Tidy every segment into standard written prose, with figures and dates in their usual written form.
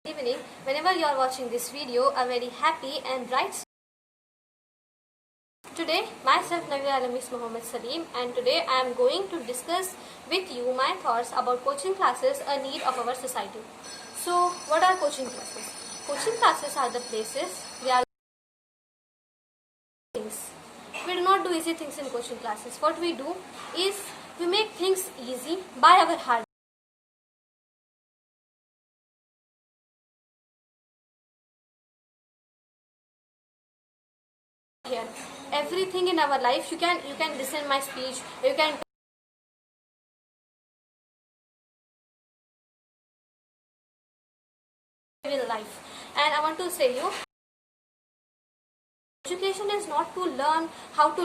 Evening. Whenever you are watching this video, a very happy and bright today, myself Navia Alamis Mohammed Salim, and today I am going to discuss with you my thoughts about coaching classes, a need of our society. So, what are coaching classes? Coaching classes are the places where things. We do not do easy things in coaching classes. What we do is we make things easy by our hard. Here, everything in our life, you can listen my speech, you can real life. And I want to say you, education is not to learn how to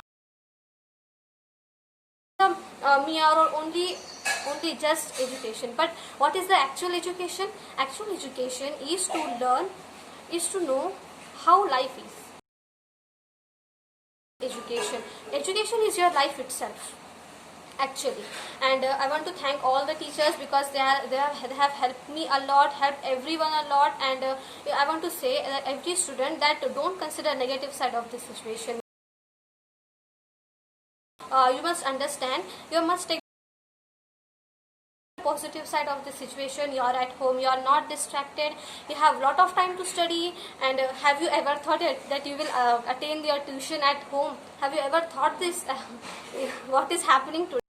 mere or only just education. But what is the actual education? Actual education is to learn, is to know how life is. Education is your life itself, actually. And I want to thank all the teachers because they have helped me a lot, helped everyone a lot. And I want to say that every student that don't consider negative side of this situation. You must understand, you must take positive side of the situation. You are at home, you are not distracted, you have lot of time to study. And have you ever thought that you will attend your tuition at home? Have you ever thought this? What is happening today?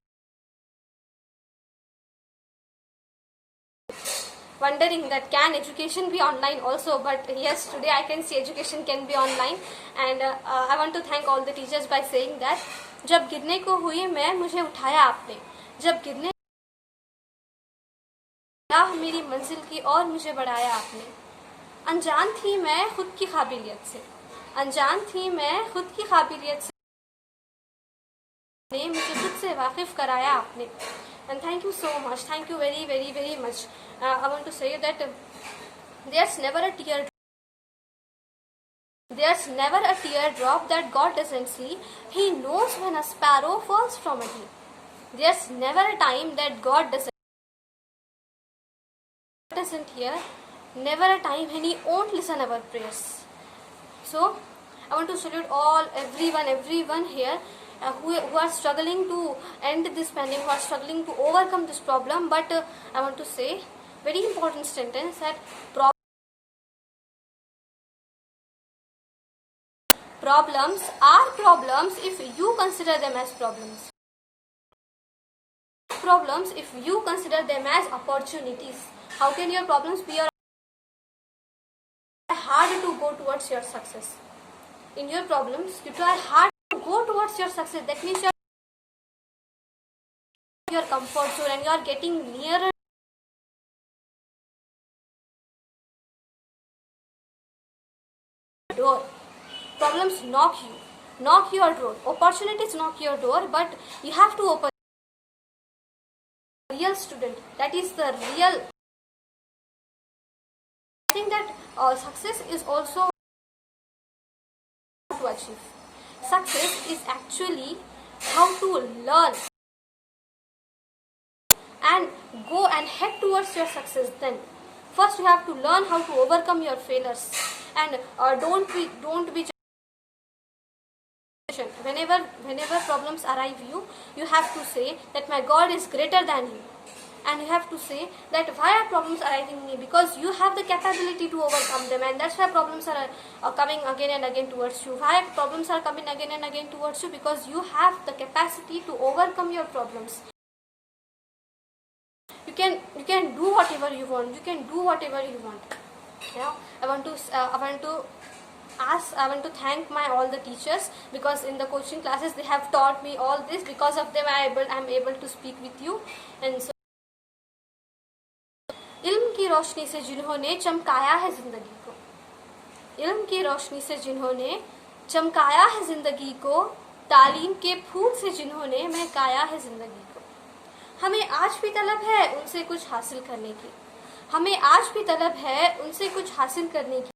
Wondering that can education be online also? But yes, today I can see education can be online. And I want to thank all the teachers by saying that जब गिरने को हुई मैं, मुझे उठाया आपने, जब गिरने मेरी मंजिल की और मुझे बढ़ाया आपने, अनजान थी मैं खुद की काबिलियत से, अनजान थी मैं खुद की काबिलियत से, मुझे खुद से वाकिफ कराया आपने. And thank you so much, thank you very very very much. I want to say that there's never a teardrop that God doesn't see. He knows when a sparrow falls from a tree. There's never a time that God doesn't hear, never a time when He won't listen our prayers. So I want to salute everyone here who are struggling to end this pandemic, who are struggling to overcome this problem. But I want to say very important sentence that problems are problems if you consider them as problems. Problems if you consider them as opportunities. How can your problems be your hard to go towards your success? In your problems, you try hard to go towards your success. That means your comfort zone and you are getting nearer door. Problems knock your door. Opportunities knock your door, but you have to open. Real student, that is the real. I think that success is also to achieve. Success is actually how to learn and go and head towards your success. Then first you have to learn how to overcome your failures, and don't be whenever problems arrive you have to say that my God is greater than you. And you have to say that why are problems arising me? Because you have the capability to overcome them, and that's why problems are coming again and again towards you. Why problems are coming again and again towards you? Because you have the capacity to overcome your problems. You can do whatever you want. You can do whatever you want. Yeah, I want to thank all the teachers, because in the coaching classes they have taught me all this. Because of them I am able to speak with you. And so इल्म की रोशनी से जिन्होंने चमकाया है जिंदगी को, इल्म की रोशनी से जिन्होंने चमकाया है जिंदगी को, तालीम के फूल से जिन्होंने महकाया है जिंदगी को। हमें आज भी तलब है उनसे कुछ हासिल करने की, हमें आज भी तलब है उनसे कुछ हासिल करने की।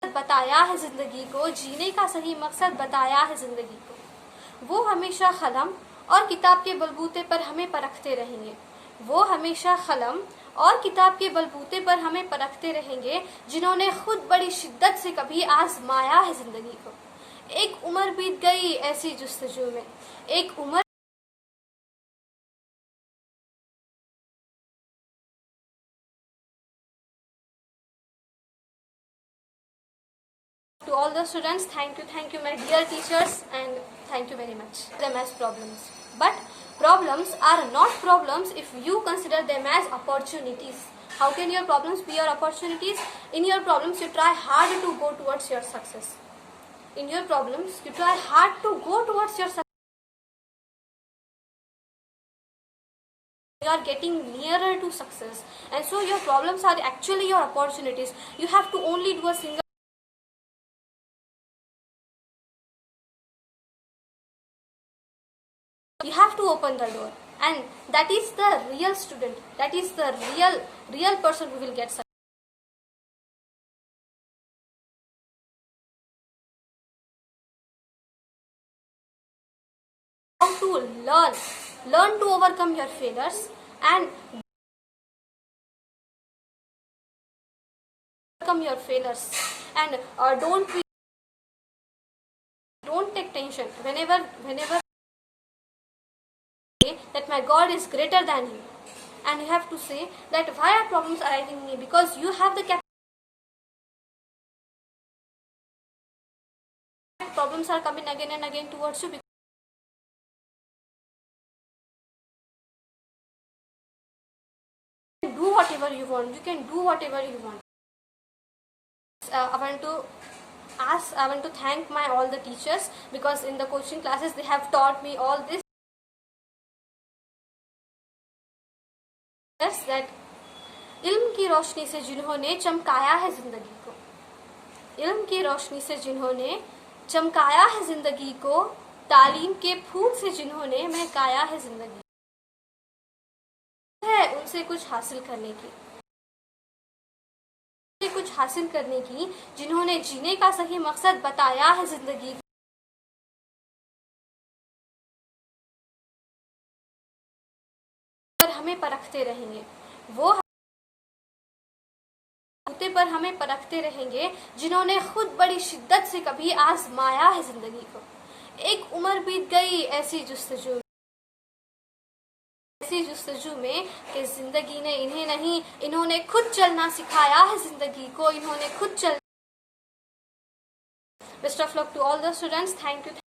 बताया है जिंदगी को, जीने का सही मकसद बताया है जिंदगी को। वो हमेशा कलम और किताब के बलबूते पर हमें परखते रहेंगे, वो हमेशा कलम और किताब के बलबूते पर हमें परखते रहेंगे, जिन्होंने खुद बड़ी शिद्दत से कभी आजमाया है जिंदगी को। एक उम्र बीत गई ऐसी जुस्तजू में, एक उम्र To all the students, thank you my dear teachers, and thank you very much. Them as problems. But problems are not problems if you consider them as opportunities. How can your problems be your opportunities? In your problems, you try hard to go towards your success. In your problems, you try hard to go towards your success. You are getting nearer to success, and so your problems are actually your opportunities. You have to only do a single. You have to open the door, and that is the real student, that is the real person who will get success. How to learn to overcome your failures and overcome your failures, and don't take tension whenever that my God is greater than you, and you have to say that why are problems arising me, because you have the problems are coming again and again towards you. You can do whatever you want, you can do whatever you want. I want to thank my all the teachers, because in the coaching classes they have taught me all this, that इल्म की रोशनी से जिन्होंने चमकाया है जिंदगी को, इल्म की रोशनी से जिन्होंने चमकाया है जिंदगी को, तालीम के फूल से जिन्होंने महकाया है जिंदगी है उनसे कुछ हासिल करने की, कुछ हासिल करने की, जिन्होंने जीने का सही मकसद बताया है जिंदगी पर हमें परखते रहेंगे, वो पर हमें परखते रहेंगे, जिन्होंने खुद बड़ी शिद्दत से कभी आजमाया है जिंदगी को। एक उम्र बीत गई ऐसी जुस्तजू में कि जिंदगी ने इन्हें नहीं, इन्होंने खुद चलना सिखाया है जिंदगी को, इन्होंने खुद चल। Best of luck to all the students, thank you.